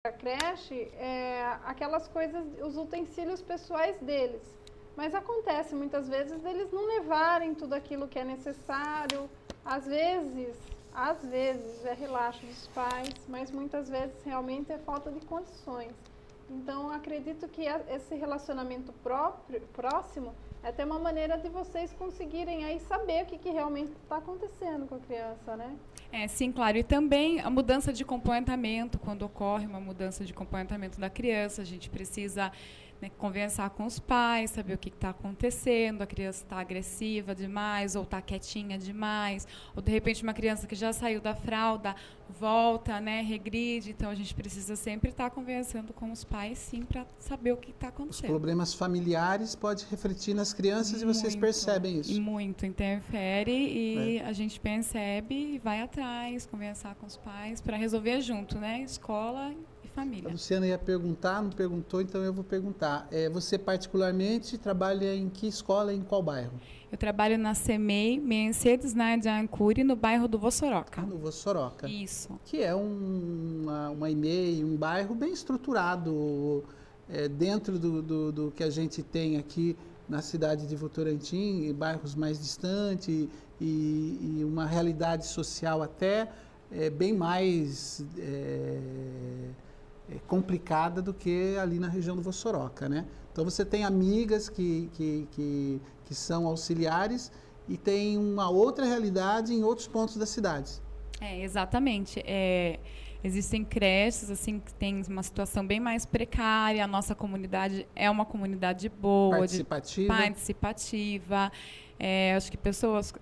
a creche aquelas coisas, os utensílios pessoais deles. Mas acontece muitas vezes deles não levarem tudo aquilo que é necessário. Às vezes é relaxo dos pais, mas muitas vezes realmente é falta de condições. Então, acredito que esse relacionamento próximo é até uma maneira de vocês conseguirem aí saber o que realmente está acontecendo com a criança, né? Sim, claro. E também a mudança de comportamento, quando ocorre uma mudança de comportamento da criança, a gente precisa, né, conversar com os pais, saber o que está acontecendo, a criança está agressiva demais, ou está quietinha demais, ou de repente uma criança que já saiu da fralda volta, né, regride. Então a gente precisa sempre estar conversando com os pais, sim, para saber o que está acontecendo. Os problemas familiares podem refletir nas crianças e vocês percebem isso. E muito, interfere e a gente percebe e vai atrás, conversar com os pais para resolver junto, né, escola e família. A Luciana ia perguntar, não perguntou, então eu vou perguntar. Você particularmente trabalha em que escola, em qual bairro? Eu trabalho na CEMEI, Mercedes de Ancuri, no bairro do Vossoroca. No Vossoroca. Isso. Que é uma EMEI, um bairro bem estruturado, dentro do que a gente tem aqui na cidade de Votorantim, bairros mais distantes e uma realidade social até bem mais complicada do que ali na região do Vossoroca, né? Então você tem amigas que são auxiliares e tem uma outra realidade em outros pontos da cidade. Exatamente. Existem creches assim que têm uma situação bem mais precária. A nossa comunidade é uma comunidade boa, participativa. Acho que pessoas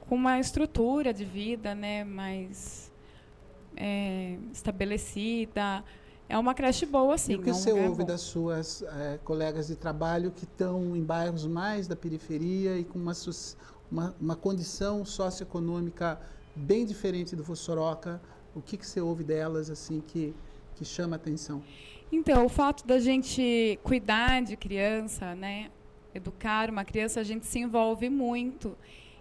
com uma estrutura de vida, né, mais estabelecida. É uma creche boa, sim. E o que você ouve das suas colegas de trabalho que estão em bairros mais da periferia e com uma condição socioeconômica bem diferente do Vossoroca? O que você ouve delas assim que chama a atenção? Então, o fato da gente cuidar de criança, né, educar uma criança, a gente se envolve muito.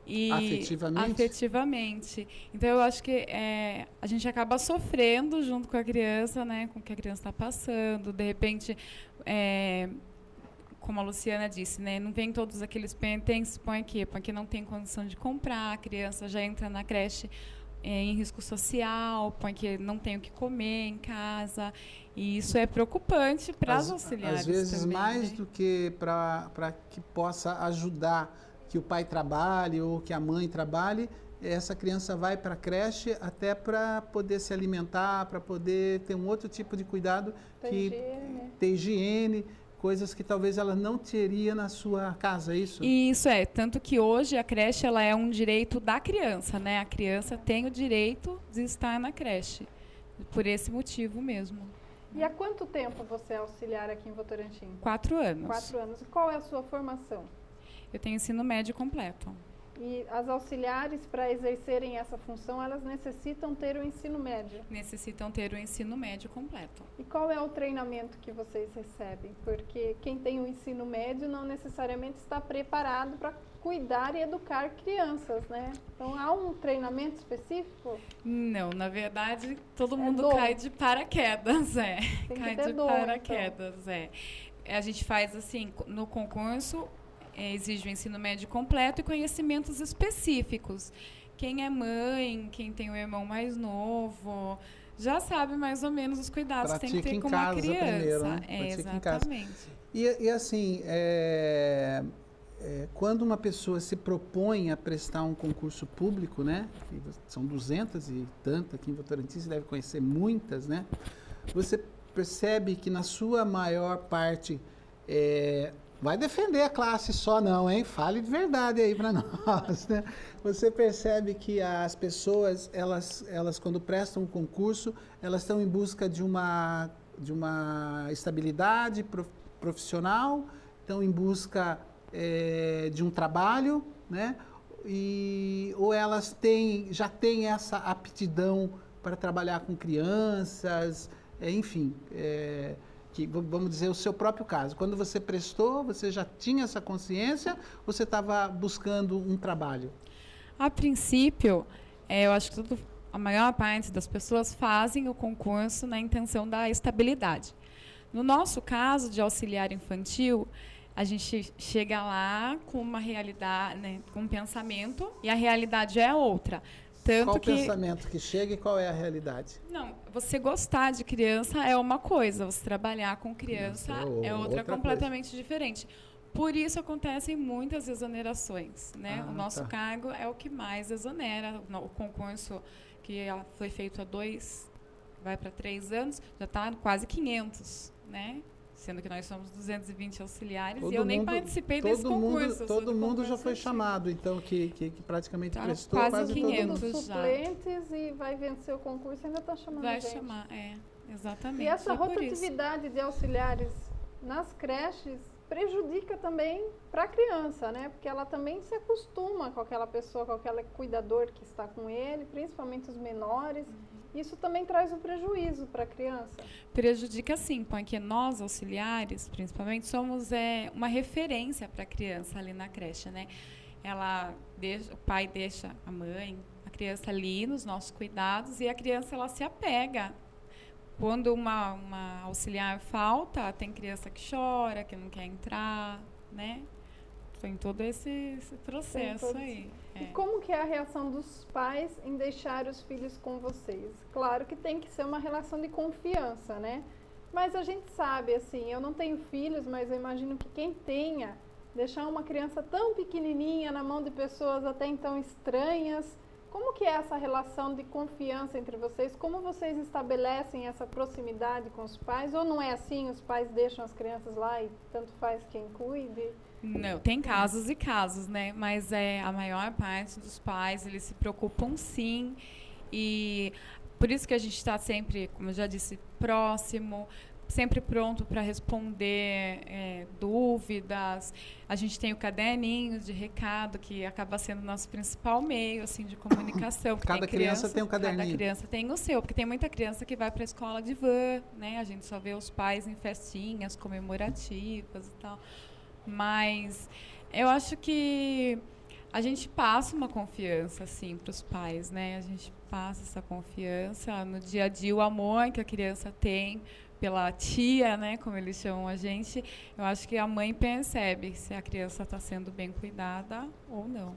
E afetivamente. Então, eu acho que a gente acaba sofrendo junto com a criança, né, com o que a criança está passando. De repente, como a Luciana disse, né, não vem todos aqueles pertences, põe aqui, porque não tem condição de comprar, a criança já entra na creche em risco social, põe que não tem o que comer em casa. E isso é preocupante para as auxiliares. Às vezes, também, mais né? do que para que possa ajudar que o pai trabalhe ou que a mãe trabalhe, essa criança vai para a creche até para poder se alimentar, para poder ter um outro tipo de cuidado, ter higiene, coisas que talvez ela não teria na sua casa, é isso? Isso tanto que hoje a creche ela é um direito da criança, né? A criança tem o direito de estar na creche, por esse motivo mesmo. E há quanto tempo você é auxiliar aqui em Votorantim? 4 anos. 4 anos. E qual é a sua formação? Eu tenho ensino médio completo. E as auxiliares, para exercerem essa função, elas necessitam ter o ensino médio? Necessitam ter o ensino médio completo. E qual é o treinamento que vocês recebem? Porque quem tem o ensino médio não necessariamente está preparado para cuidar e educar crianças, né? Então, há um treinamento específico? Não, na verdade, todo mundo cai de paraquedas, Tem cai que ter de paraquedas, A gente faz assim, no concurso, exige o ensino médio completo e conhecimentos específicos. Quem é mãe, quem tem um irmão mais novo, já sabe mais ou menos os cuidados que tem que ter com uma criança. Primeiro, né? Exatamente. E assim, quando uma pessoa se propõe a prestar um concurso público, né? São 200 e tanto aqui em Votorantim, você deve conhecer muitas, né? Você percebe que na sua maior parte vai defender a classe só não, hein? Fale de verdade aí para nós, né? Você percebe que as pessoas, elas quando prestam um concurso, elas estão em busca de uma estabilidade profissional, estão em busca de um trabalho, né? Ou elas já têm essa aptidão para trabalhar com crianças, enfim... que, vamos dizer, o seu próprio caso. Quando você prestou, você já tinha essa consciência ou você estava buscando um trabalho? A princípio, eu acho que tudo a maior parte das pessoas fazem o concurso na intenção da estabilidade. No nosso caso de auxiliar infantil, a gente chega lá com uma realidade, né, com um pensamento, e a realidade é outra. Tanto Qual o que, pensamento que chega e qual é a realidade? não, você gostar de criança é uma coisa, você trabalhar com criança é outra completamente diferente. Por isso acontecem muitas exonerações, né? O nosso cargo é o que mais exonera. O concurso que foi feito há 2, vai para 3 anos, já está quase 500, né? Sendo que nós somos 220 auxiliares e eu nem participei desse concurso. Todo mundo já foi chamado, então, que praticamente tá, prestou quase 500 todo mundo suplentes já. E vai vencer o concurso e ainda está chamando vai gente. Chamar, exatamente. E essa rotatividade de auxiliares nas creches prejudica também para a criança, né? Porque ela também se acostuma com aquela pessoa, com aquele cuidador que está com ele, principalmente os menores. Isso também traz um prejuízo para a criança? Prejudica sim, porque nós, auxiliares, principalmente, somos uma referência para a criança ali na creche, né? O pai deixa a mãe, a criança ali nos nossos cuidados e a criança ela se apega. Quando uma auxiliar falta, tem criança que chora, que não quer entrar, né? Tem todo esse processo aí. E como que é a reação dos pais em deixar os filhos com vocês? Claro que tem que ser uma relação de confiança, né? Mas a gente sabe, assim, eu não tenho filhos, mas eu imagino que quem tenha, deixar uma criança tão pequenininha na mão de pessoas até então estranhas, como que é essa relação de confiança entre vocês? Como vocês estabelecem essa proximidade com os pais? Ou não é assim, os pais deixam as crianças lá e tanto faz quem cuide? Não, tem casos e casos, né? Mas a maior parte dos pais, eles se preocupam sim. E por isso que a gente está sempre, como eu já disse, próximo, sempre pronto para responder dúvidas. A gente tem o caderninho de recado, que acaba sendo o nosso principal meio assim, de comunicação. Cada criança tem um caderninho. Cada criança tem o seu, porque tem muita criança que vai para a escola de van, né? A gente só vê os pais em festinhas comemorativas e tal. Mas eu acho que a gente passa uma confiança, assim, para os pais, né? A gente passa essa confiança no dia a dia, o amor que a criança tem pela tia, né? Como eles chamam a gente. Eu acho que a mãe percebe se a criança está sendo bem cuidada ou não.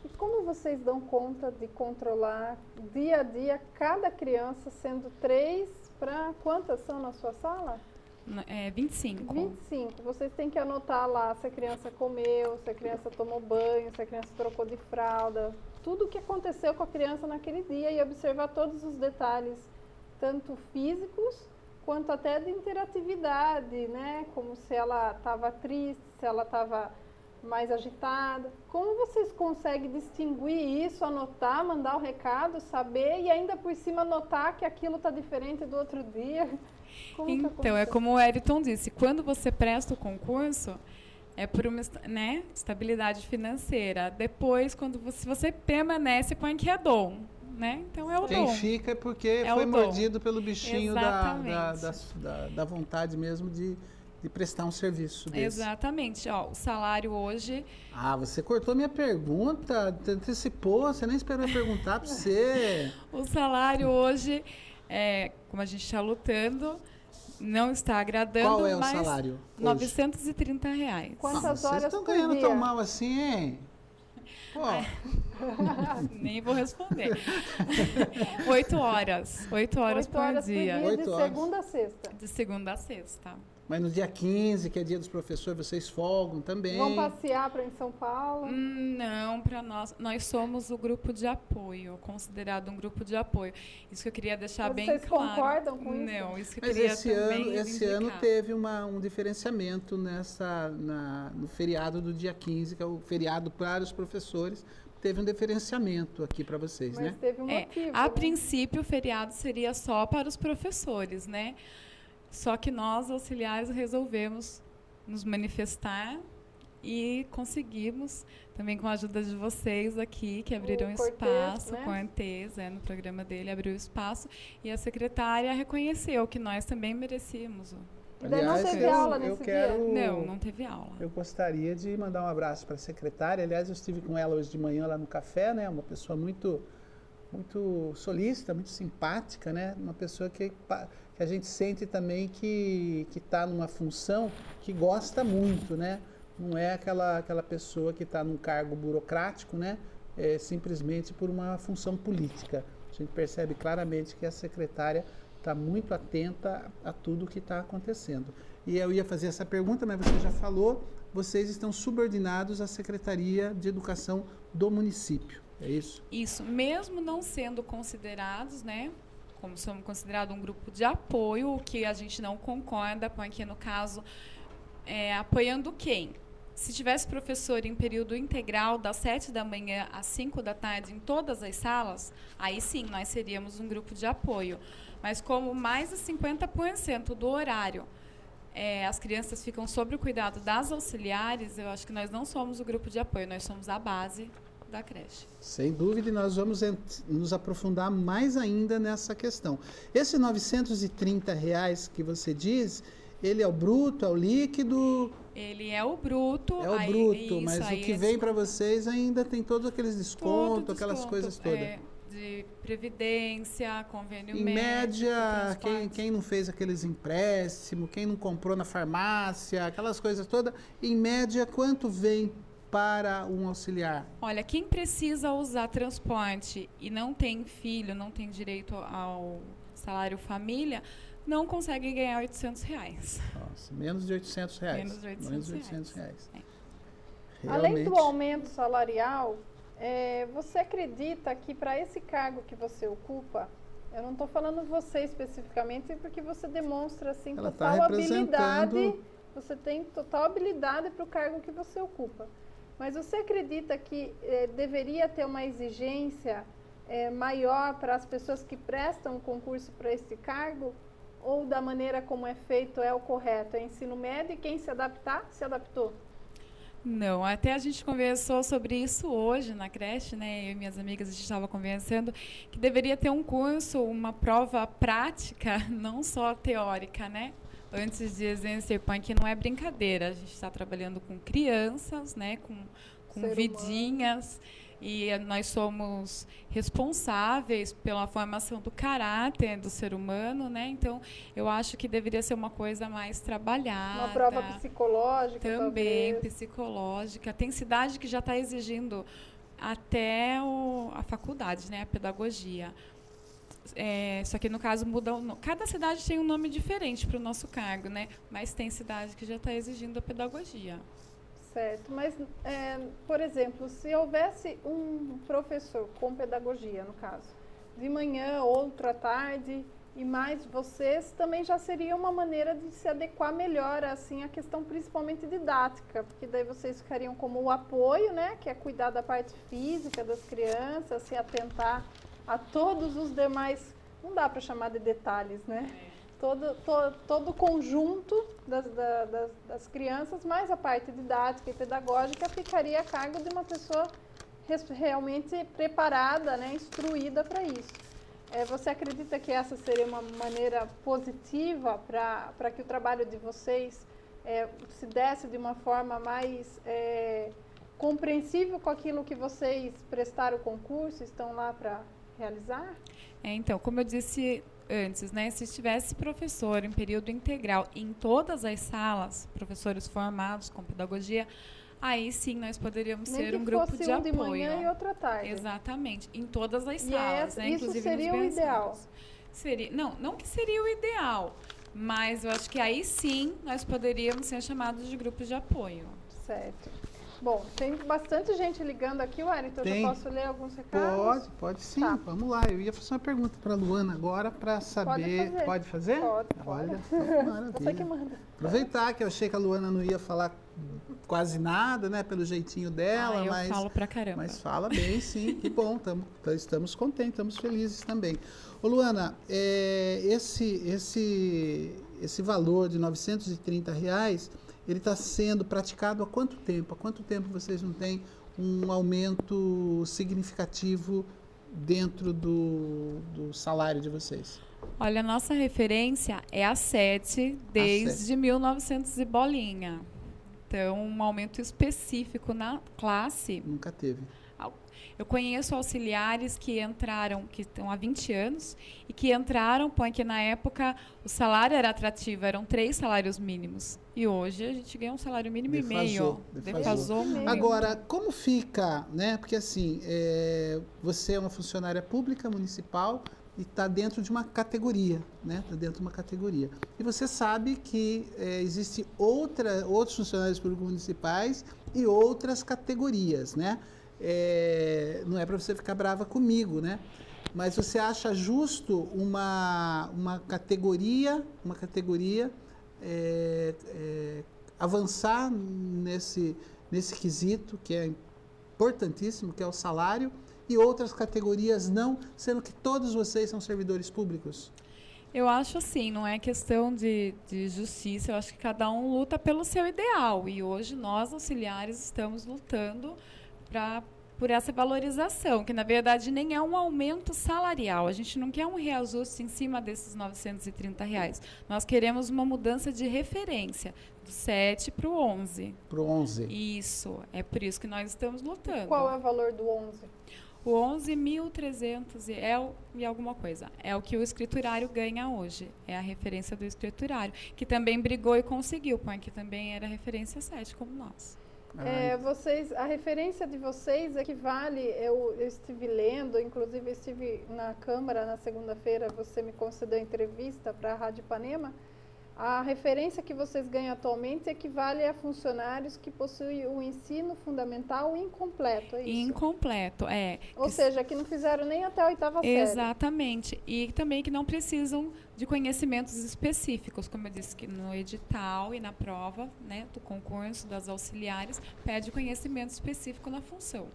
E como vocês dão conta de controlar dia a dia cada criança, sendo 3 para quantas são na sua sala? 25. 25. Vocês têm que anotar lá se a criança comeu, se a criança tomou banho, se a criança trocou de fralda, tudo o que aconteceu com a criança naquele dia e observar todos os detalhes, tanto físicos quanto até de interatividade, né? Como se ela estava triste, se ela estava mais agitada. Como vocês conseguem distinguir isso, anotar, mandar o recado, saber e ainda por cima notar que aquilo está diferente do outro dia? Então, é como o Ayrton disse, quando você presta o concurso, é por uma estabilidade financeira. Depois, se você permanece, põe que é dom. Né? Então, é o dom. Quem fica é porque foi mordido pelo bichinho da vontade mesmo de prestar um serviço desse. Exatamente. O salário hoje... você cortou minha pergunta, antecipou, você nem esperou eu perguntar para você. O salário hoje... como a gente está lutando, não está agradando. Qual é o salário? R$930. Quantas horas vocês estão ganhando tão mal assim, hein? Pô. Nem vou responder. 8 horas. 8 horas por dia. De segunda a sexta. De segunda a sexta. Mas no dia 15, que é dia dos professores, vocês folgam também? Vão passear para em São Paulo? Não, para nós somos o grupo de apoio, considerado um grupo de apoio. Isso que eu queria deixar bem claro. Vocês concordam com isso? Não, isso que eu Mas queria esse ano teve um diferenciamento no feriado do dia 15, que é o feriado para os professores. Teve um diferenciamento aqui para vocês, né? Mas teve um motivo. A princípio, o feriado seria só para os professores, né? Só que nós, auxiliares, resolvemos nos manifestar e conseguimos, também com a ajuda de vocês aqui, que abriram espaço, né? Cortez, no programa dele, abriu espaço, e a secretária reconheceu que nós também merecíamos. Aliás, não teve aula nesse dia? Não teve aula. Eu gostaria de mandar um abraço para a secretária. Aliás, eu estive com ela hoje de manhã lá no café, né? Uma pessoa muito muito solícita, muito simpática, né? Uma pessoa que a gente sente também que está numa função que gosta muito, né? Não é aquela pessoa que está num cargo burocrático, né? Simplesmente por uma função política. A gente percebe claramente que a secretária está muito atenta a tudo o que está acontecendo. E eu ia fazer essa pergunta, mas você já falou, vocês estão subordinados à Secretaria de Educação do município, é isso? Isso, mesmo não sendo considerados, né, como somos considerados um grupo de apoio, o que a gente não concorda, porque no caso, apoiando quem? Se tivesse professor em período integral, das 7 da manhã às 5 da tarde, em todas as salas, aí sim, nós seríamos um grupo de apoio. Mas como mais de 50% do horário as crianças ficam sob o cuidado das auxiliares, eu acho que nós não somos o grupo de apoio, nós somos a base da creche. Sem dúvida, nós vamos nos aprofundar mais ainda nessa questão. Esse R$ 930 que você diz, ele é o bruto, é o líquido? Ele é o bruto. É o bruto, mas o que vem para vocês ainda tem todos aqueles descontos, aquelas coisas todas. De previdência, convênio médico. Em média, quem não fez aqueles empréstimos, quem não comprou na farmácia, aquelas coisas todas, em média, quanto vem para um auxiliar? Olha, quem precisa usar transporte e não tem filho, não tem direito ao salário família, não consegue ganhar R$800. Nossa, menos de R$800. Menos de R$800. Além do aumento salarial, você acredita que para esse cargo que você ocupa, eu não estou falando você especificamente, porque você demonstra assim, total habilidade, você tem total habilidade para o cargo que você ocupa. Mas você acredita que deveria ter uma exigência maior para as pessoas que prestam o concurso para esse cargo? Ou da maneira como é feito é o correto? É ensino médio e quem se adaptar, se adaptou? Não, até a gente conversou sobre isso hoje na creche, né? Eu e minhas amigas, a gente estava conversando que deveria ter um curso, uma prova prática, não só teórica, né? Antes de exercer, porque não é brincadeira. A gente está trabalhando com crianças, né? Com vidinhas. E nós somos responsáveis pela formação do caráter do ser humano, né? Então, eu acho que deveria ser uma coisa mais trabalhada. Uma prova psicológica, também, talvez. Psicológica. Tem cidade que já está exigindo até a faculdade, né? A pedagogia. Só que, no caso, cada cidade tem um nome diferente para o nosso cargo, né? Mas tem cidade que já está exigindo a pedagogia. Certo, mas, por exemplo, se houvesse um professor com pedagogia, no caso, de manhã, outro à tarde, e mais vocês, também já seria uma maneira de se adequar melhor, assim, à questão principalmente didática, porque daí vocês ficariam como o apoio, né, que é cuidar da parte física das crianças, se atentar a todos os demais, não dá para chamar de detalhes, né? Todo o conjunto das crianças, mais a parte didática e pedagógica, ficaria a cargo de uma pessoa realmente preparada, né, instruída para isso. Você acredita que essa seria uma maneira positiva para que o trabalho de vocês se desse de uma forma mais compreensível com aquilo que vocês prestaram o concurso, estão lá para realizar? Então, como eu disse antes, né, se tivesse professor em período integral em todas as salas, professores formados com pedagogia, aí sim nós poderíamos ser um grupo de apoio. De manhã e outra tarde. Exatamente, em todas as salas, né, isso inclusive seria o ideal. Não que seria o ideal, mas eu acho que aí sim nós poderíamos ser chamados de grupos de apoio. Certo. Bom, tem bastante gente ligando aqui, Wellington. Eu já posso ler alguns recados? Pode sim. Tá. Vamos lá. Eu ia fazer uma pergunta para a Luana agora para saber. Pode fazer? Pode. Olha, maravilha. Você que manda. Aproveitar que eu achei que a Luana não ia falar quase nada, né? Pelo jeitinho dela. Eu falo pra caramba. Mas fala bem, sim. Que bom. Estamos contentes, estamos felizes também. Ô, Luana, esse valor de R$ 930, ele está sendo praticado há quanto tempo? Há quanto tempo vocês não têm um aumento significativo dentro do salário de vocês? Olha, a nossa referência é a 7 desde 1900 e bolinha. Então, um aumento específico na classe... Nunca teve. Eu conheço auxiliares que entraram, que estão há 20 anos, e que entraram, põe que na época o salário era atrativo, eram 3 salários mínimos. E hoje a gente ganha um salário mínimo e meio. Defasou muito. Agora, como fica, né? Porque assim, você é uma funcionária pública municipal e está dentro de uma categoria, né? Está dentro de uma categoria. E você sabe que existe outros funcionários públicos municipais e outras categorias, né? Não é para você ficar brava comigo, né? Mas você acha justo uma categoria avançar nesse quesito que é importantíssimo, que é o salário, e outras categorias não, sendo que todos vocês são servidores públicos? Eu acho assim, não é questão de justiça, eu acho que cada um luta pelo seu ideal. E hoje nós, auxiliares, estamos lutando por essa valorização, que na verdade nem é um aumento salarial. A gente não quer um reajuste em cima desses R$930. Nós queremos uma mudança de referência, do 7 para o 11. Para o 11. Isso, é por isso que nós estamos lutando. Qual é o valor do 11? O 11.300 e alguma coisa. É o que o escriturário ganha hoje. É a referência do escriturário, que também brigou e conseguiu, porque também era referência 7, como nós. A referência de vocês equivale, eu estive lendo, inclusive estive na Câmara na segunda-feira, você me concedeu entrevista para a Rádio Ipanema. A referência que vocês ganham atualmente equivale a funcionários que possuem o ensino fundamental incompleto, é isso? Incompleto, Ou seja, que não fizeram nem até a 8ª série. Exatamente. E também que não precisam de conhecimentos específicos, como eu disse, que no edital e na prova, né, do concurso das auxiliares, pede conhecimento específico na função.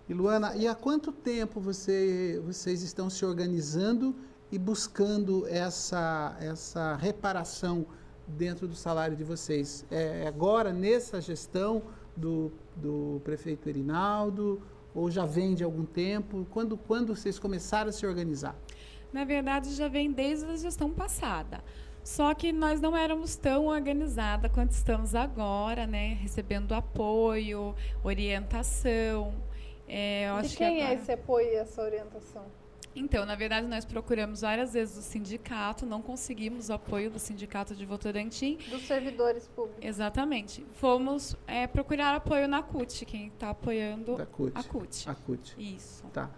E Luana, e há quanto tempo vocês estão se organizando e buscando essa reparação dentro do salário de vocês? Agora, nessa gestão do prefeito Erinaldo, ou já vem de algum tempo? Quando vocês começaram a se organizar? Na verdade, já vem desde a gestão passada. Só que nós não éramos tão organizadas quanto estamos agora, né? Recebendo apoio, orientação. De quem é esse apoio e essa orientação? Então, na verdade, nós procuramos várias vezes o sindicato, não conseguimos o apoio do sindicato de Votorantim. Dos servidores públicos. Exatamente. Fomos procurar apoio na CUT, quem está apoiando a CUT. A CUT. Isso. Tá.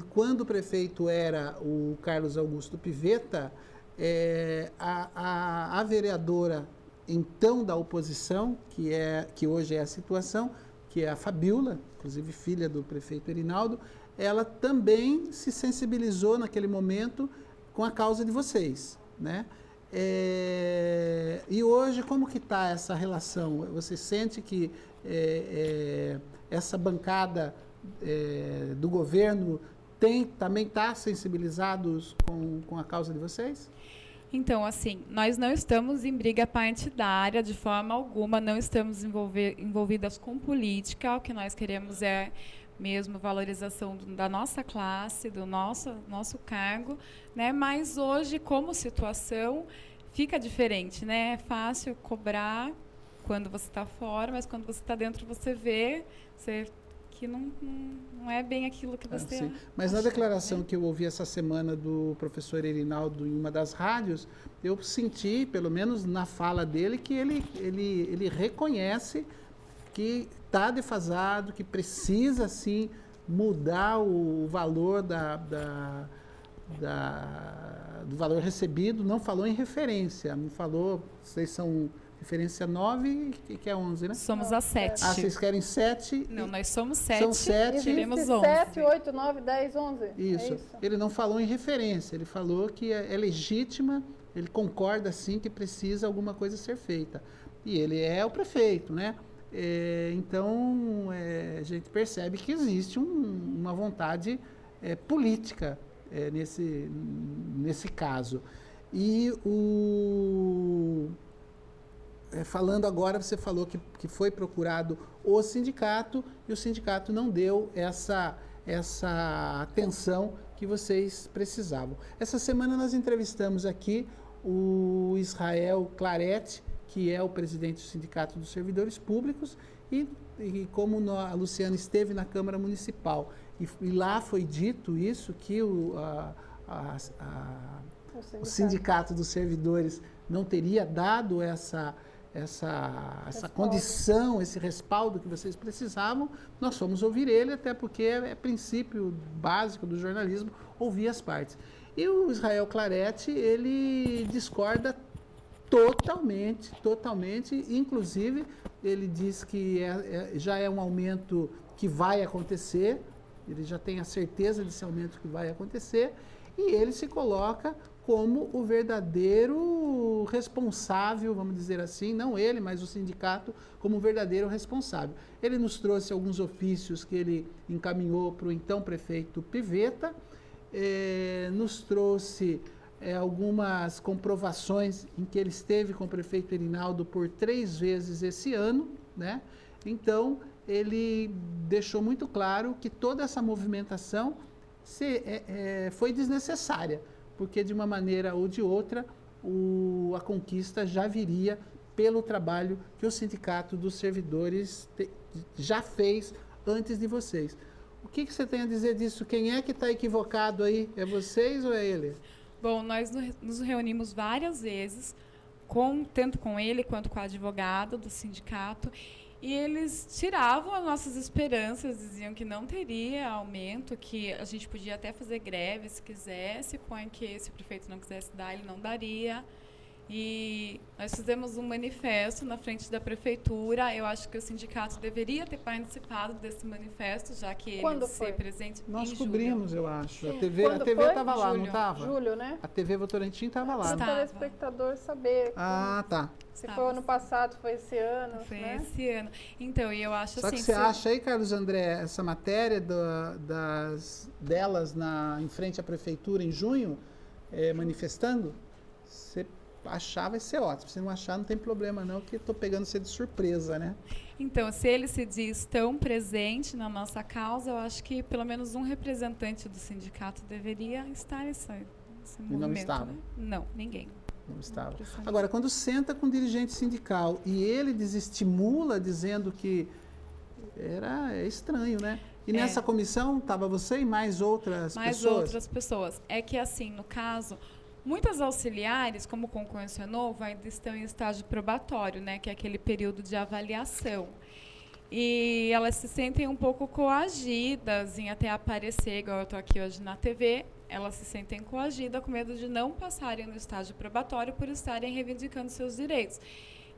Quando o prefeito era o Carlos Augusto Pivetta, a vereadora, então, da oposição, que hoje é a situação, que é a Fabiola, inclusive filha do prefeito Erinaldo, ela também se sensibilizou naquele momento com a causa de vocês, né? E hoje, como que está essa relação? Você sente que essa bancada do governo também está sensibilizados com a causa de vocês? Então, assim, nós não estamos em briga partidária de forma alguma, não estamos envolvidas com política. O que nós queremos é mesmo valorização da nossa classe, do nosso cargo, né? Mas hoje, como situação, fica diferente, né? É fácil cobrar quando você está fora, mas quando você está dentro, você vê que não é bem aquilo que você acha. Mas na declaração que eu ouvi essa semana do professor Erinaldo em uma das rádios, eu senti, pelo menos na fala dele, que ele reconhece que está defasado, que precisa, sim, mudar o valor do valor recebido. Não falou em referência, não falou, vocês são referência 9, que é 11, né? Somos a 7. Vocês querem 7? Não, nós somos 7. São 7. Queremos 11. 7, 8, 9, 10, 11. Isso. Ele não falou em referência, ele falou que é legítima, ele concorda, sim, que precisa alguma coisa ser feita. E ele é o prefeito, né? Então, a gente percebe que existe uma vontade política nesse caso. E falando agora, você falou que foi procurado o sindicato e o sindicato não deu essa atenção que vocês precisavam. Essa semana nós entrevistamos aqui o Israel Claretti, que é o presidente do Sindicato dos Servidores Públicos, e como a Luciana esteve na Câmara Municipal, e lá foi dito isso, que o Sindicato dos Servidores não teria dado essa condição, esse respaldo que vocês precisavam, nós fomos ouvir ele, até porque é princípio básico do jornalismo ouvir as partes. E o Israel Claretti, ele discorda totalmente, inclusive ele diz que já é um aumento que vai acontecer, ele já tem a certeza desse aumento que vai acontecer, e ele se coloca como o verdadeiro responsável, vamos dizer assim, não ele, mas o sindicato, como o verdadeiro responsável. Ele nos trouxe alguns ofícios que ele encaminhou para o então prefeito Pivetta, nos trouxe algumas comprovações em que ele esteve com o prefeito Erinaldo por 3 vezes esse ano, né? Então, ele deixou muito claro que toda essa movimentação foi desnecessária, porque de uma maneira ou de outra a conquista já viria pelo trabalho que o Sindicato dos Servidores já fez antes de vocês. O que você tem a dizer disso? Quem é que está equivocado aí? É vocês ou é ele? Bom, nós nos reunimos várias vezes, tanto com ele quanto com a advogada do sindicato, e eles tiravam as nossas esperanças, diziam que não teria aumento, que a gente podia até fazer greve se quisesse, põe que se o prefeito não quisesse dar, ele não daria. E nós fizemos um manifesto na frente da prefeitura. Eu acho que o sindicato deveria ter participado desse manifesto, já que ele ser presente Nós em cobrimos, julho. eu acho. Sim. A TV estava lá, não estava? Julho, né? A TV Votorantim estava lá. Para o telespectador saber. Tá. Se foi ano passado, foi esse ano. Foi né? esse ano. Então, e eu acho Só assim... que você acha aí, Carlos André, essa matéria delas em frente à prefeitura em junho, manifestando, você achar vai ser ótimo. Se não achar, não tem problema não, que estou pegando você de surpresa, né? Então, se ele se diz tão presente na nossa causa, eu acho que pelo menos um representante do sindicato deveria estar nesse movimento. E não estava? Né? Não, ninguém. Não estava. Agora, quando senta com um dirigente sindical e ele desestimula dizendo que é estranho, né? E nessa comissão estava você e mais outras pessoas? Mais outras pessoas. É que assim, no caso, muitas auxiliares, como convencionou, ainda estão em estágio probatório, né? Que é aquele período de avaliação. E elas se sentem um pouco coagidas em até aparecer, igual eu estou aqui hoje na TV, elas se sentem coagidas com medo de não passarem no estágio probatório por estarem reivindicando seus direitos.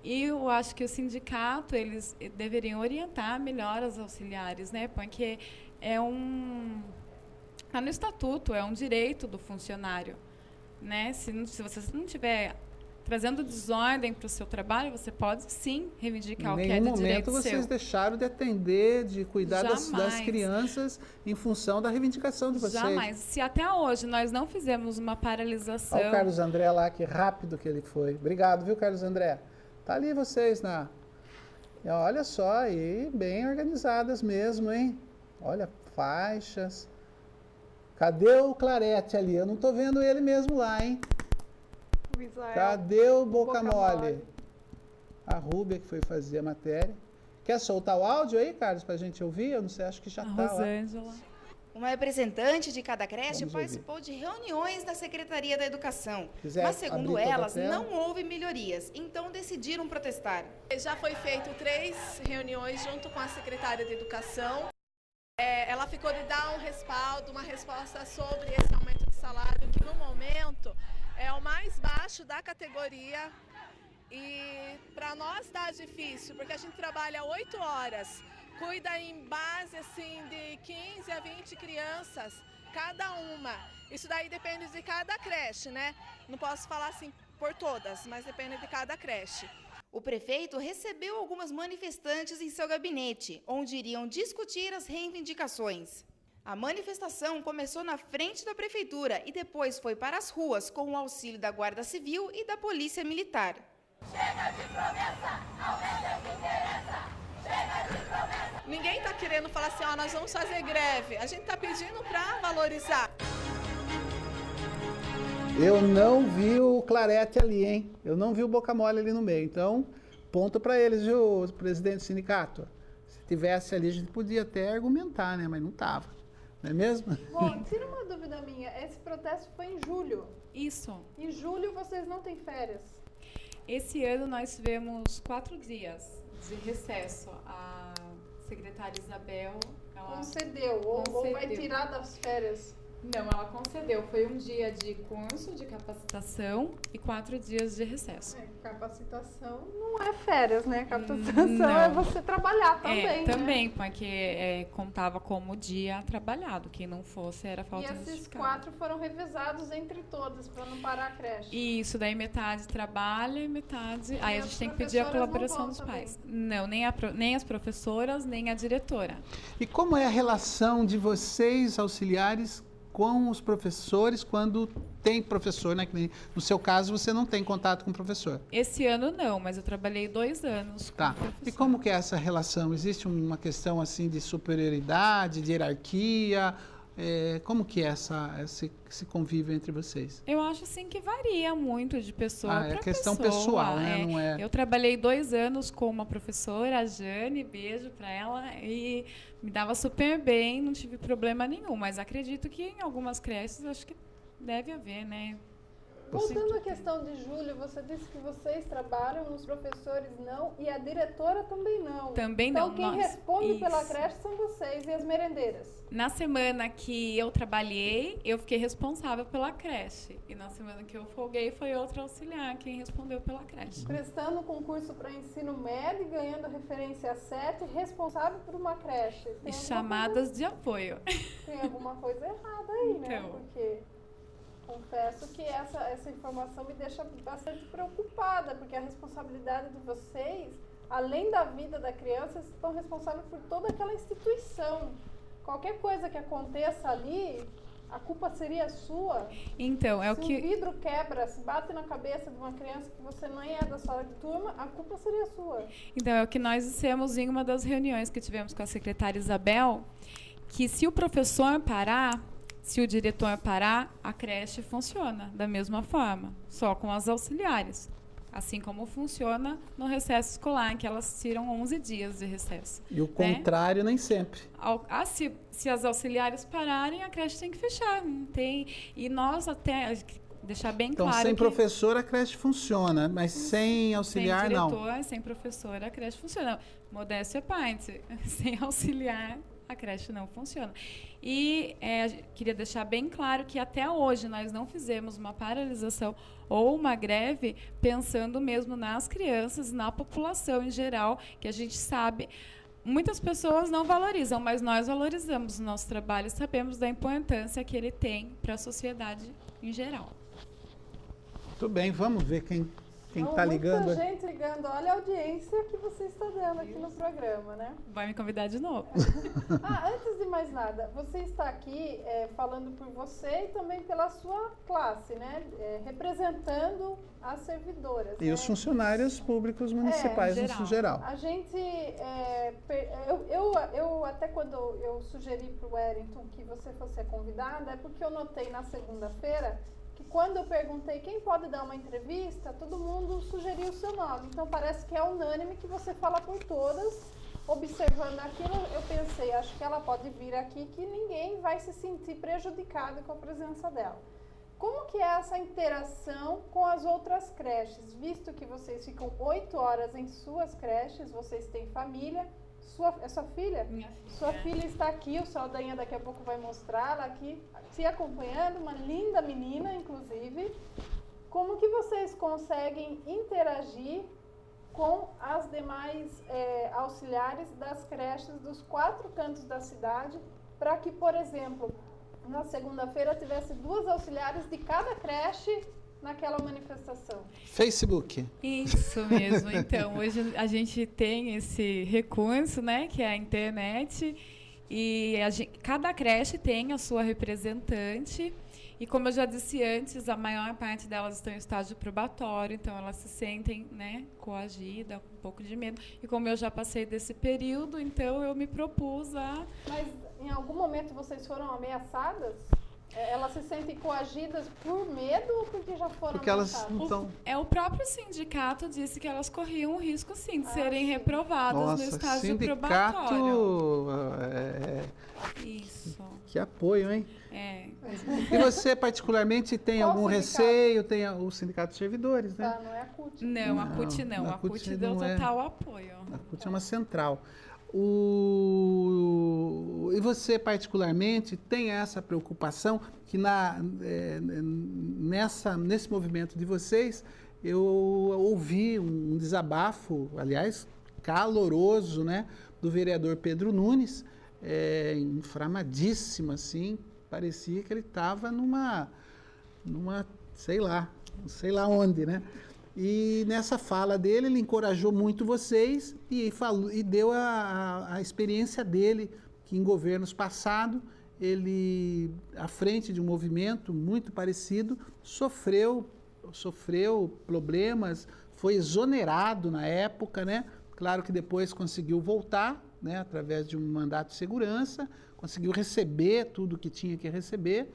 E eu acho que o sindicato, eles deveriam orientar melhor as auxiliares, né? Porque está no estatuto, é um direito do funcionário, né? Se você não tiver trazendo desordem para o seu trabalho, você pode sim reivindicar o que é de direito seu. Em nenhum momento vocês deixaram de atender, de cuidar das crianças em função da reivindicação de vocês. Jamais. Se até hoje nós não fizemos uma paralisação... Olha o Carlos André lá, que rápido que ele foi. Obrigado, viu, Carlos André? Tá ali vocês olha só, aí bem organizadas mesmo, hein? Olha, faixas. Cadê o Claretti ali? Eu não tô vendo ele mesmo lá, hein? Cadê o Boca Mole? A Rúbia que foi fazer a matéria. Quer soltar o áudio aí, Carlos, pra gente ouvir? Eu não sei, acho que já tá Rosângela. Uma representante de cada creche participou de reuniões da Secretaria da Educação, mas segundo elas, não houve melhorias, então decidiram protestar. Já foi feito 3 reuniões junto com a Secretária de Educação. Ela ficou de dar um respaldo, uma resposta sobre esse aumento de salário, que no momento é o mais baixo da categoria, e para nós está difícil, porque a gente trabalha 8 horas, cuida em base assim, de 15 a 20 crianças, cada uma. Isso daí depende de cada creche, né? Não posso falar assim por todas, mas depende de cada creche. O prefeito recebeu algumas manifestantes em seu gabinete, onde iriam discutir as reivindicações. A manifestação começou na frente da prefeitura e depois foi para as ruas com o auxílio da Guarda Civil e da Polícia Militar. Chega de promessa, aumenta o que interessa. Chega de promessa. Ninguém está querendo falar assim, nós vamos fazer greve. A gente está pedindo para valorizar. Eu não vi o Claretti ali, hein? Eu não vi o Boca Mole ali no meio. Então, ponto para eles, viu, presidente do sindicato? tivesse ali, a gente podia até argumentar, né? Mas não estava. Não é mesmo? Bom, tira uma dúvida minha. Esse protesto foi em julho. Isso. Em julho vocês não têm férias. Esse ano nós tivemos 4 dias de recesso. A secretária Isabel, ela Concedeu, ou vai tirar das férias. Não, ela concedeu. Foi um dia de curso, de capacitação e 4 dias de recesso. Capacitação não é férias, né? Capacitação Não. é você trabalhar também, né? Também, porque contava como dia trabalhado. Quem não fosse era falta E esses justificada. 4 foram revezados entre todas, para não parar a creche. E isso daí metade trabalha e metade... Aí a as gente tem que pedir a professoras colaboração não dos vão pais. Não, nem as professoras, nem a diretora. E como é a relação de vocês, auxiliares, com os professores quando tem professor, né? Que nem no seu caso, você não tem contato com o professor. Esse ano não, mas eu trabalhei 2 anos com Tá. professor. E como que é essa relação? Existe uma questão assim de superioridade, de hierarquia? Como que é esse convívio entre vocês? Eu acho assim que varia muito de pessoa para É questão pessoa. pessoal, né? Não é... Eu trabalhei 2 anos com uma professora, a Jane, beijo para ela, e me dava super bem, não tive problema nenhum. Mas acredito que em algumas creches acho que deve haver, né? Voltando à questão de julho, você disse que vocês trabalham, os professores não, e a diretora também não. Também então, não. quem responde pela creche são vocês e as merendeiras. Na semana que eu trabalhei, eu fiquei responsável pela creche. E na semana que eu folguei, foi outra auxiliar quem respondeu pela creche. Prestando concurso para ensino médio, ganhando referência 7, responsável por uma creche. E chamadas de apoio. Tem alguma coisa errada aí, né? Então. Porque confesso que essa informação me deixa bastante preocupada, porque a responsabilidade de vocês, além da vida da criança, vocês estão responsáveis por toda aquela instituição. Qualquer coisa que aconteça ali, a culpa seria sua. Então, é o Se que... um vidro quebra, se bate na cabeça de uma criança que você nem é da sala de turma, a culpa seria sua. Então, é o que nós dissemos em uma das reuniões que tivemos com a secretária Isabel, que se o professor parar, se o diretor parar, a creche funciona da mesma forma, só com as auxiliares. Assim como funciona no recesso escolar, em que elas tiram 11 dias de recesso. E o contrário, nem sempre. Se as auxiliares pararem, a creche tem que fechar. Não tem. E nós até deixar bem Então, claro sem que professor, a creche funciona, mas sem auxiliar, sem não. diretor, sem professora, a creche funciona. Modéstia à parte, sem auxiliar, a creche não funciona. E queria deixar bem claro que até hoje nós não fizemos uma paralisação ou uma greve pensando mesmo nas crianças, na população em geral, que a gente sabe, muitas pessoas não valorizam, mas nós valorizamos o nosso trabalho e sabemos da importância que ele tem para a sociedade em geral. Muito bem, vamos ver quem está ligando. Muita gente ligando. Olha a audiência que você está dando aqui no programa, né? Vai me convidar de novo. Antes de mais nada, você está aqui falando por você e também pela sua classe, né? Representando as servidoras. E né? os funcionários públicos municipais no geral. A gente, eu até quando eu sugeri para o Wellington que você fosse a convidada, é porque eu notei na segunda-feira que quando eu perguntei quem pode dar uma entrevista, todo mundo sugeriu o seu nome. Então parece que é unânime que você fala por todas. Observando aquilo, eu pensei, acho que ela pode vir aqui, que ninguém vai se sentir prejudicado com a presença dela. Como que é essa interação com as outras creches? Visto que vocês ficam 8 horas em suas creches, vocês têm família. É sua filha? Minha filha. Sua filha está aqui, o Saldanha daqui a pouco vai mostrar ela aqui, se acompanhando, uma linda menina, inclusive. Como que vocês conseguem interagir com as demais auxiliares das creches dos 4 cantos da cidade, para que, por exemplo, na segunda-feira tivesse 2 auxiliares de cada creche naquela manifestação? Facebook. Isso mesmo. Então, hoje a gente tem esse recurso, né, que é a internet, e cada creche tem a sua representante. E como eu já disse antes, a maior parte delas estão em estágio probatório, então elas se sentem, né, coagidas, com um pouco de medo. E como eu já passei desse período, então eu me propus a... Mas em algum momento vocês foram ameaçadas? Elas se sentem coagidas por medo ou porque já foram Porque elas ameaçadas? não estão... O próprio sindicato disse que elas corriam o risco, sim, de serem sim. reprovadas Nossa, no estágio sindicato... probatório. Isso. Isso. Que apoio, hein? É. E você, particularmente, tem Qual algum sindicato? receio? Tem o Sindicato dos Servidores, né? Tá, não é a CUT. Não, a CUT não. a A CUT CUT deu não é. total apoio. A CUT é uma central. E você, particularmente, tem essa preocupação que nesse movimento de vocês, eu ouvi um desabafo, aliás, caloroso, né, do vereador Pedro Nunes, inflamadíssimo, assim, parecia que ele estava numa, sei lá onde, né? E nessa fala dele, ele encorajou muito vocês e deu a experiência dele, que em governos passados, ele, à frente de um movimento muito parecido, sofreu problemas, foi exonerado na época, né? Claro que depois conseguiu voltar, né? Através de um mandato de segurança, conseguiu receber tudo que tinha que receber,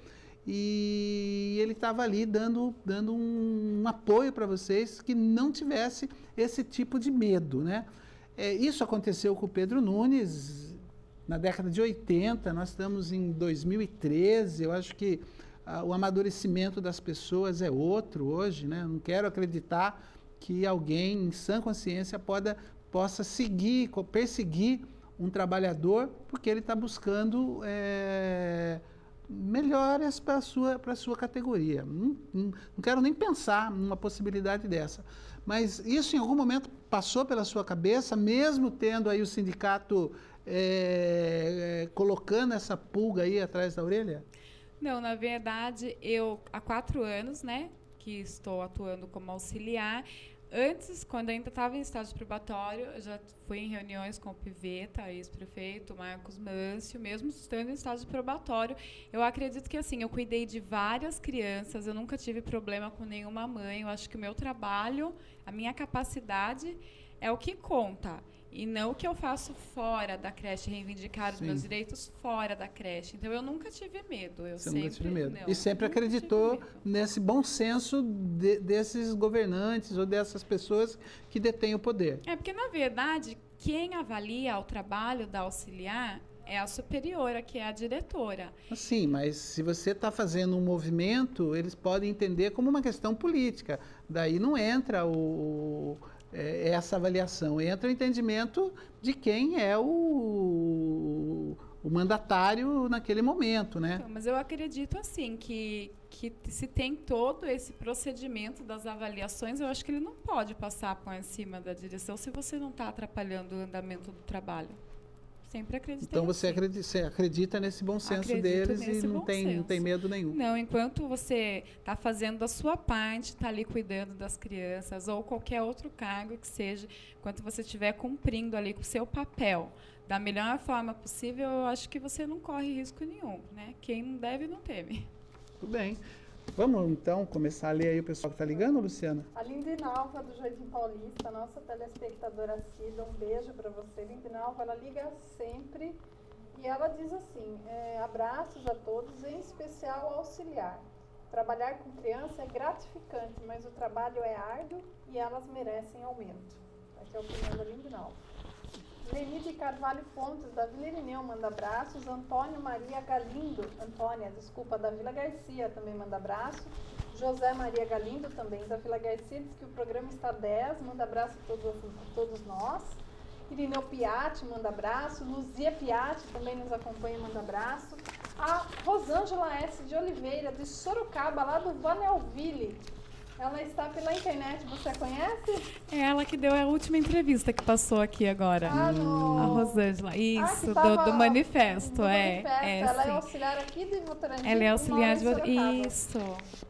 e ele estava ali dando um apoio para vocês que não tivesse esse tipo de medo, né? Isso aconteceu com o Pedro Nunes na década de 80, nós estamos em 2013, eu acho que o amadurecimento das pessoas é outro hoje, né? Não quero acreditar que alguém em sã consciência possa perseguir um trabalhador porque ele está buscando melhorias para a sua categoria. Não quero nem pensar numa possibilidade dessa. Mas isso em algum momento passou pela sua cabeça, mesmo tendo aí o sindicato colocando essa pulga aí atrás da orelha? Não, na verdade, eu há 4 anos, né, que estou atuando como auxiliar. Antes, quando eu ainda estava em estágio probatório, eu já fui em reuniões com o Piveta, ex-prefeito, Marcos Mâncio, mesmo estando em estágio probatório. Eu acredito que, assim, eu cuidei de várias crianças, eu nunca tive problema com nenhuma mãe. Eu acho que o meu trabalho, a minha capacidade é o que conta. E não o que eu faço fora da creche, reivindicar os meus direitos fora da creche. Então, eu nunca tive medo. Você nunca tive medo. Não, e sempre acreditou nesse bom senso desses governantes ou dessas pessoas que detêm o poder. Porque, na verdade, quem avalia o trabalho da auxiliar é a superiora, que é a diretora. Sim, mas se você está fazendo um movimento, eles podem entender como uma questão política. Daí não entra essa avaliação, entra o entendimento de quem é o mandatário naquele momento, né? Então, mas eu acredito, assim, que se tem todo esse procedimento das avaliações, eu acho que ele não pode passar por cima da direção se você não está atrapalhando o andamento do trabalho. Sempre acreditei. Então você acredita nesse bom senso deles e não tem medo nenhum. Não, enquanto você está fazendo a sua parte, está ali cuidando das crianças ou qualquer outro cargo que seja, enquanto você estiver cumprindo ali com o seu papel da melhor forma possível, eu acho que você não corre risco nenhum, né? Quem não deve, não teme. Tudo bem. Vamos, então, começar a ler aí o pessoal que está ligando, Luciana? A Lindinalva, do Jardim Paulista, nossa telespectadora assídua, um beijo para você. Lindinalva, ela liga sempre e ela diz assim, abraços a todos, em especial ao auxiliar. Trabalhar com criança é gratificante, mas o trabalho é árduo e elas merecem aumento. Aqui é a opinião da Lindinalva. Leni de Carvalho Pontes, da Vila Irineu, manda abraços. Antônia da Vila Garcia, também manda abraço. José Maria Galindo, também da Vila Garcia, diz que o programa está 10, manda abraço a todos nós. Irineu Piatti, manda abraço. Luzia Piatti, também nos acompanha, manda abraço. A Rosângela S. de Oliveira, de Sorocaba, lá do Vanelville. Ela está pela internet, você a conhece? É ela que deu a última entrevista que passou aqui agora. A Rosângela. Isso, do manifesto. Ela sim. é auxiliar aqui de Votorantim. Ela é auxiliar de Sorocaba. Isso.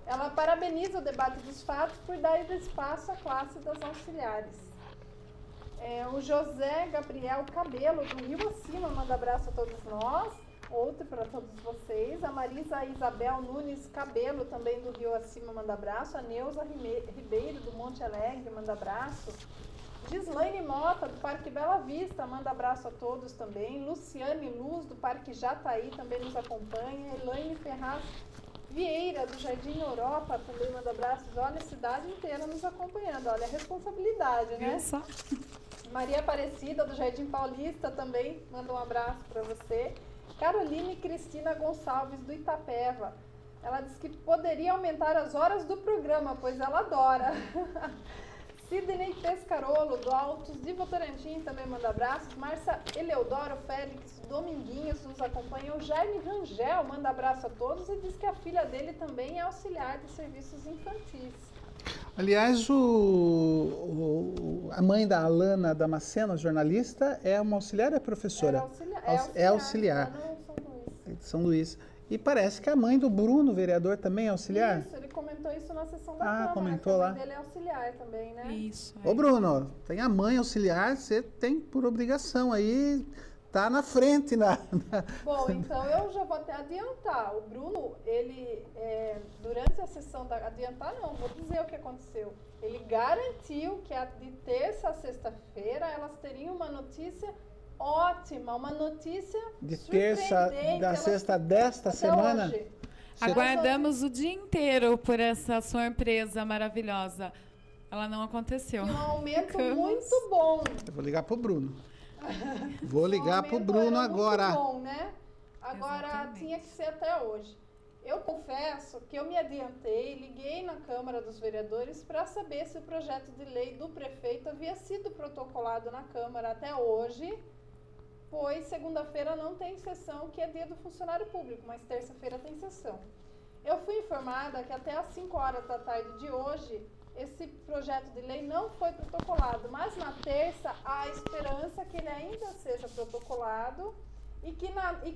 Ela parabeniza o debate dos fatos por dar espaço à classe das auxiliares. O José Gabriel Cabelo, do Rio Acima, manda abraço a todos nós. Outro para todos vocês. A Marisa Isabel Nunes Cabelo, também do Rio Acima, manda abraço. A Neuza Ribeiro, do Monte Alegre, manda abraço. Gislaine Mota, do Parque Bela Vista, manda abraço a todos também. Luciane Luz, do Parque Jataí, também nos acompanha. Elaine Ferraz Vieira, do Jardim Europa, também manda abraços. Olha, a cidade inteira nos acompanhando. Olha, a responsabilidade, né? Viu só? Maria Aparecida, do Jardim Paulista, também manda um abraço para você. Caroline Cristina Gonçalves, do Itapeva. Ela disse que poderia aumentar as horas do programa, pois ela adora. Sidney Pescarolo, do Altos de Votorantim, também manda abraços. Márcia Eleodoro Félix Dominguinhos nos acompanha. O Jaime Rangel manda abraço a todos e diz que a filha dele também é auxiliar de serviços infantis. Aliás, a mãe da Alana Damasceno, jornalista, é uma auxiliar ou é professora? É auxiliar. São Luís. E parece que a mãe do Bruno, vereador, também é auxiliar? Isso, ele comentou isso na sessão da Câmara. Comentou a mãe lá. dele é auxiliar também, né? Isso. Ô, Bruno, tem a mãe auxiliar, você tem por obrigação aí, tá na frente. Bom, então eu já vou até adiantar. O Bruno, ele, durante a sessão adiantar não, vou dizer o que aconteceu. Ele garantiu que de terça a sexta-feira elas teriam uma notícia ótima, uma notícia de terça, da sexta desta semana? Hoje. Aguardamos o dia inteiro por essa surpresa maravilhosa. Ela não aconteceu. Um aumento muito bom. Eu vou ligar pro Bruno. Vou ligar pro Bruno agora. Muito bom, né? Agora, Exatamente. tinha que ser até hoje. Eu confesso que eu me adiantei, liguei na Câmara dos Vereadores para saber se o projeto de lei do prefeito havia sido protocolado na Câmara até hoje, pois segunda-feira não tem sessão, que é dia do funcionário público, mas terça-feira tem sessão. Eu fui informada que até às 5 horas da tarde de hoje, esse projeto de lei não foi protocolado, mas na terça há a esperança que ele ainda seja protocolado e que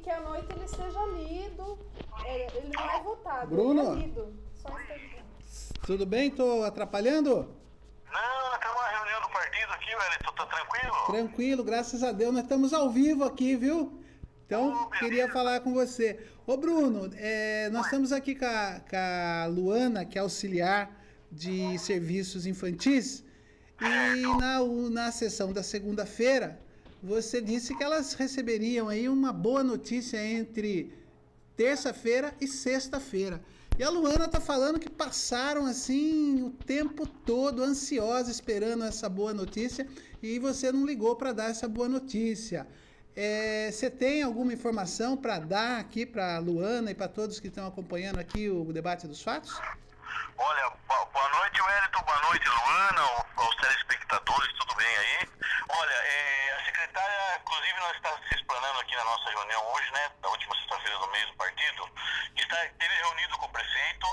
à noite ele seja lido, ele não é votado, Bruno? ele é lido. Só um instantinho. Tudo bem? Estou atrapalhando? Não, tem uma reunião do partido aqui, velho. Tá tranquilo? Tranquilo, graças a Deus. Nós estamos ao vivo aqui, viu? Então, queria falar com você. Ô, Bruno, nós estamos aqui com a Luana, que é auxiliar de serviços infantis, e na sessão da segunda-feira, você disse que elas receberiam aí uma boa notícia entre terça-feira e sexta-feira. E a Luana está falando que passaram assim o tempo todo ansiosa esperando essa boa notícia e você não ligou para dar essa boa notícia. Você tem alguma informação para dar aqui para a Luana e para todos que estão acompanhando aqui o debate dos fatos? Olha, boa noite, Wellington, boa noite, Luana, aos telespectadores, tudo bem aí? Olha, a secretária, inclusive, nós estamos se explanando aqui na nossa reunião hoje, né, da última sexta-feira do mês do partido, esteve reunido com o prefeito,